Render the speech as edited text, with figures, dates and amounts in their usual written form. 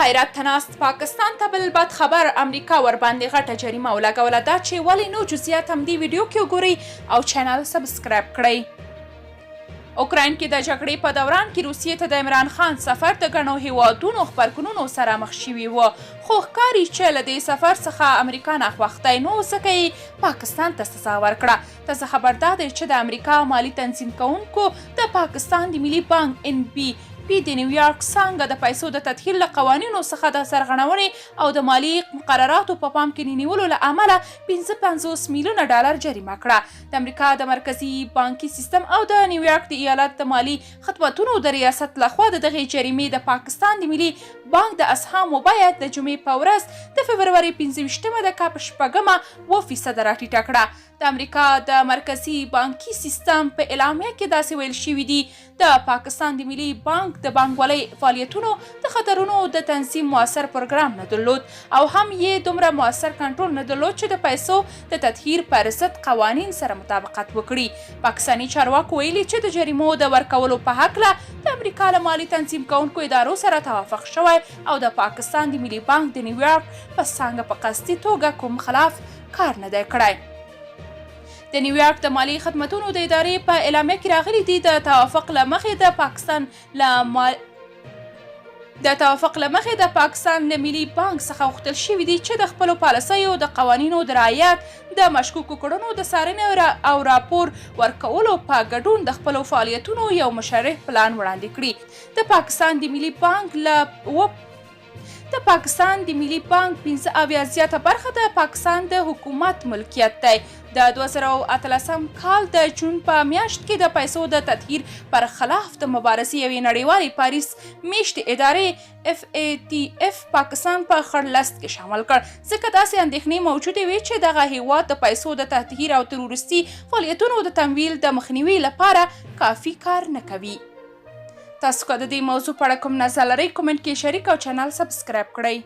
خیرات تناست پاکستان ته بل بد خبر امریکا ورباندې غټه جریمه ولګوله دا چې ولې نو جزئیات هم دې ویډیو کې وګورئ او چینل سبسکرایب کړئ. اوکراین کې د جګړې په دوران کې روسیې ته د عمران خان سفر د ګڼو هیوادونو غبرګونونو سره مخ شوي و خو ښکاري چې له دې سفر څخه امریکا ناخوښتی نو ځکه یې پاکستان ته سزا ورکړه. تاسو خبردار دی چې د امریکا مالي تنظیم کوونکو د پاکستان د ملي بانک NBP د نیویارک څانګه د پیسو د تطهیر له قوانینو څخه د سرغړونې او د مالي مقرراتو په پام کې نیولو له امله 55 میلیونه ډالر جریمه کړه. د امریکا د مرکزي بانکي سیستم او د نیویارک د ایالت د مالي خدمتونو د ریاست لخوا د دغې جریمې د پاکستان د ملي بانک د اسهامو باید د جمعې په ورځ د فبروري 25 د کال په 6% راټیټه کړه. د امریکا د مرکزي بانکي سیستم په اعلامیه کې داسې ویل شوي دي د پاکستان د ملي بانک د بانکوالۍ فعالیتونو د خطرونو د تنظیم موثر پروګرام نه درلود او هم یې دومره موثر کنټرول نه درلود چې د پیسو د تطهیر پر ضد قوانین سره مطابقت وکړي. پاکستاني چارواکو ویلي چې د جریمو د ورکولو په هکله د امریکا له مالي تنظیم کوونکو ادارو سره توافق شوی او د پاکستان د ملي بانک د نیویارک په څانګه په قصدي توګه کوم خلاف کار نه دی کړی. د نیویارک د مالي خدمتونو د ادارې په اعلامیه کې راغلي دي د توافق له مخې د پاکستان له ملي بانک څخه غوښتل شوي دي چې د خپلو پالیسیو د قوانینو د رعایت د مشکوکو کړنو د څارنې او راپور ورکولو په ګډون د خپلو فعالیتونو یو مشرح پلان وړاندې کړي. د پاکستان د ملي بانک 15 زیاته برخه د پاکستان د حکومت ملکیت دی. د 2018 کال د جون په میاشت کې د پیسو د تطهیر پر خلاف د مبارزې یوې نړیوالې پاریس میشتې ادارې FATF پاکستان په خړ لست کې شامل کړ ځکه داسې اندېښنې موجودې وې چې دغه هیواد د پیسو د تطهیر او تروریستي فعالیتونو د تمویل د مخنیوي لپاره کافي کار نه کوي. تاسو که د دې موضوع په اړه کوم نظر لرئ کومنټ کې شریک او چینل سبسکرایب کړئ.